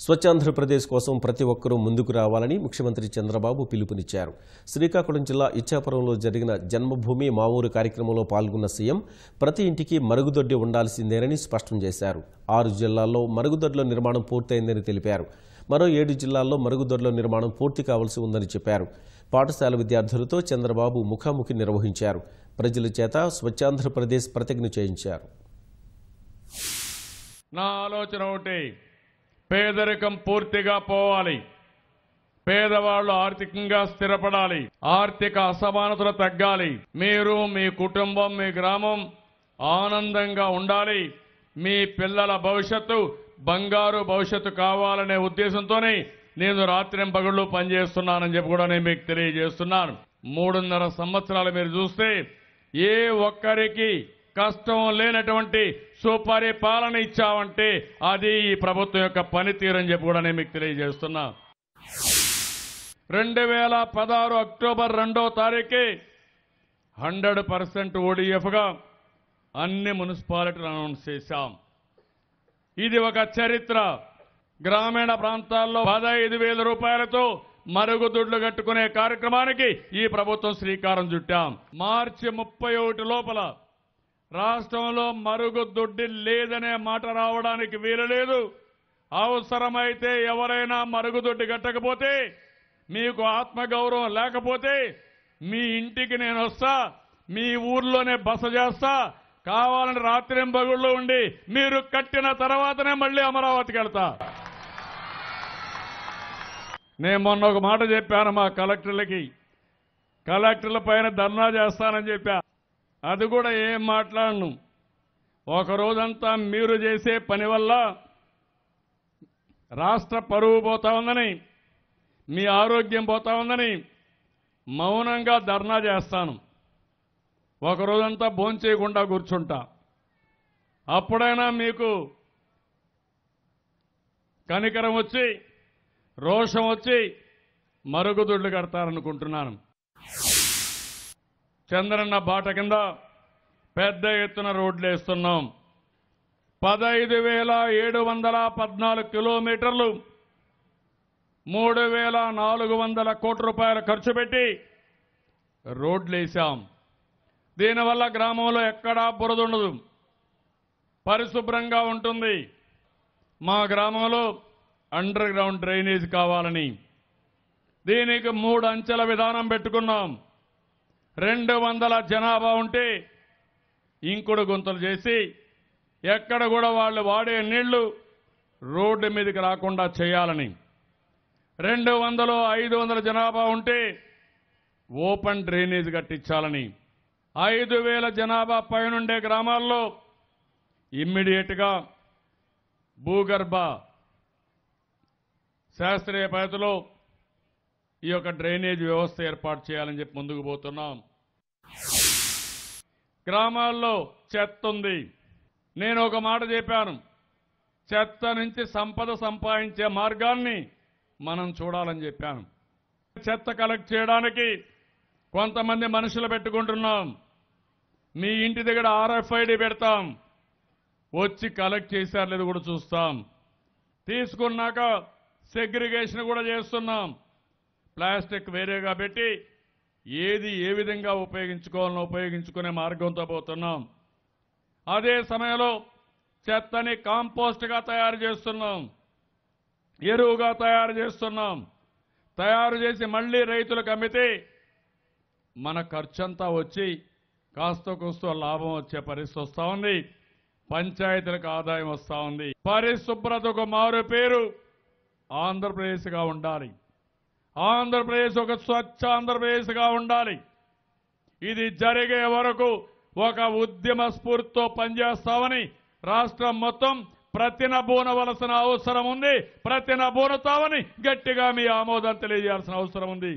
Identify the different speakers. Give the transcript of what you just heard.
Speaker 1: స్వచ్ఛాంధ్రప్రదేశ్ కోసం ప్రతి ఒక్కరూ ముందుకు రావాలని ముఖ్యమంత్రి చంద్రబాబు పిలుపునిచ్చారు. శ్రీకాకుళం జిల్లా ఇచ్చాపురంలో జరిగిన జన్మభూమి మా ఊరు కార్యక్రమంలో పాల్గొన్న సీఎం ప్రతి ఇంటికి మరుగుదొడ్డి ఉండాల్సిందేనని స్పష్టం చేశారు. 6 జిల్లాల్లో మరుగుదొడ్ల నిర్మాణం పూర్తయిందని తెలిపారు. మరో 7 జిల్లాల్లో మరుగుదొడ్ల నిర్మాణం పూర్తి కావాల్సి ఉందని చెప్పారు. పాఠశాల విద్యార్థులతో చంద్రబాబు ముఖాముఖి నిర్వహించారు. ప్రజల చేత స్వచ్ఛాంధ్రప్రదేశ్ ప్రతిజ్ఞ చేయించారు.
Speaker 2: నా ఆలోచన ఒకటి, పేదరికం పూర్తిగా పోవాలి, పేదవాళ్లు ఆర్థికంగా స్థిరపడాలి, ఆర్థిక అసమానతలు తగ్గాలి, మీరు మీ కుటుంబం మీ గ్రామం ఆనందంగా ఉండాలి, మీ పిల్లల భవిష్యత్తు బంగారు భవిష్యత్తు కావాలనే ఉద్దేశంతోనే నేను రాత్రింపగళ్ళు పనిచేస్తున్నానని చెప్పి కూడా నేను మీకు తెలియజేస్తున్నాను. 3.5 సంవత్సరాలు మీరు చూస్తే ఏ ఒక్కరికి కష్టం లేనటువంటి సుపరిపాలన ఇచ్చామంటే అది ఈ ప్రభుత్వం యొక్క పనితీరని చెప్పి కూడా నేను మీకు తెలియజేస్తున్నా. 2016 అక్టోబర్ 2వ తారీఖు 100% ODFగా అన్ని మున్సిపాలిటీలు అనౌన్స్ చేశాం. ఇది ఒక చరిత్ర. గ్రామీణ ప్రాంతాల్లో 15,000 రూపాయలతో మరుగుదొడ్లు కట్టుకునే కార్యక్రమానికి ఈ ప్రభుత్వం శ్రీకారం చుట్టాం. మార్చి 31 లోపల రాష్ట్రంలో మరుగుదొడ్డి లేదనే మాట రావడానికి వీలులేదు. అవసరమైతే ఎవరైనా మరుగుదొడ్డి కట్టకపోతే, మీకు ఆత్మగౌరవం లేకపోతే మీ ఇంటికి నేను వస్తా, మీ ఊర్లోనే బస చేస్తా, కావాలని రాత్రింబగుళ్ళు ఉండి మీరు కట్టిన తర్వాతనే మళ్ళీ అమరావతికి వెళ్తా. నేను మొన్న ఒక మాట చెప్పాను మా కలెక్టర్లకి, కలెక్టర్ల పైన ధర్నా చేస్తానని చెప్పా. అది కూడా ఏం మాట్లాడను. ఒక రోజంతా మీరు చేసే పని వల్ల రాష్ట్ర పరువు పోతా ఉందని, మీ ఆరోగ్యం పోతా ఉందని మౌనంగా ధర్నా చేస్తాను. ఒక రోజంతా భోంచేయకుండా కూర్చుంటా. అప్పుడైనా మీకు కనికరం వచ్చి రోషం వచ్చి మరుగుదొడ్లు కడతారనుకుంటున్నాను. చంద్రన్న బాట కింద పెద్ద ఎత్తున రోడ్లు వేస్తున్నాం. 15,714 కిలోమీటర్లు 3,400 కోట్ల రూపాయలు ఖర్చు పెట్టి రోడ్లు వేశాం. దీనివల్ల గ్రామంలో ఎక్కడా బురద ఉండదు, పరిశుభ్రంగా ఉంటుంది. మా గ్రామంలో అండర్ గ్రౌండ్ డ్రైనేజ్ కావాలని దీనికి 3 అంచెల విధానం పెట్టుకున్నాం. 200 జనాభా ఉంటే ఇంకుడు గుంతలు చేసి ఎక్కడ కూడా వాళ్ళు వాడే నీళ్లు రోడ్డు మీదకి రాకుండా చేయాలని, 200 500 జనాభా ఉంటే ఓపెన్ డ్రైనేజ్ కట్టించాలని, 5,000 జనాభా పైనుండే గ్రామాల్లో ఇమ్మీడియట్గా భూగర్భ శాస్త్రీయ పద్ధతిలో ఈ యొక్క డ్రైనేజ్ వ్యవస్థ ఏర్పాటు చేయాలని చెప్పి ముందుకు పోతున్నాం. గ్రామాల్లో చెత్త ఉంది. నేను ఒక మాట చెప్పాను, చెత్త నుంచి సంపద సంపాదించే మార్గాన్ని మనం చూడాలని చెప్పాను. చెత్త కలెక్ట్ చేయడానికి కొంతమంది మనుషులు పెట్టుకుంటున్నాం. మీ ఇంటి దగ్గర RFID పెడతాం, వచ్చి కలెక్ట్ చేశారు లేదు కూడా చూస్తాం. తీసుకున్నాక సెగ్రిగేషన్ కూడా చేస్తున్నాం. ప్లాస్టిక్ వేరేగా పెట్టి ఏది ఏ విధంగా ఉపయోగించుకోవాలో ఉపయోగించుకునే మార్గంతో పోతున్నాం. అదే సమయంలో చెత్తని కాంపోస్ట్గా తయారు చేస్తున్నాం, ఎరువుగా తయారు చేస్తున్నాం. తయారు చేసి మళ్లీ రైతులకు అమ్మితే మన ఖర్చంతా వచ్చి కాస్త కూస్తో లాభం వచ్చే పరిస్థితి వస్తూ ఉంది. పంచాయతీలకు ఆదాయం వస్తూ ఉంది. పరిశుభ్రతకు మారు పేరు ఆంధ్రప్రదేశ్గా ఉండాలి. ఆంధ్రప్రదేశ్ ఒక స్వచ్ఛ ఆంధ్రప్రదేశ్గా ఉండాలి. ఇది జరిగే వరకు ఒక ఉద్యమ స్ఫూర్తితో పనిచేస్తామని రాష్ట్రం మొత్తం ప్రతినబూనవలసిన అవసరం ఉంది. ప్రతినబూనుతామని గట్టిగా మీ ఆమోదం తెలియజేయాల్సిన అవసరం ఉంది.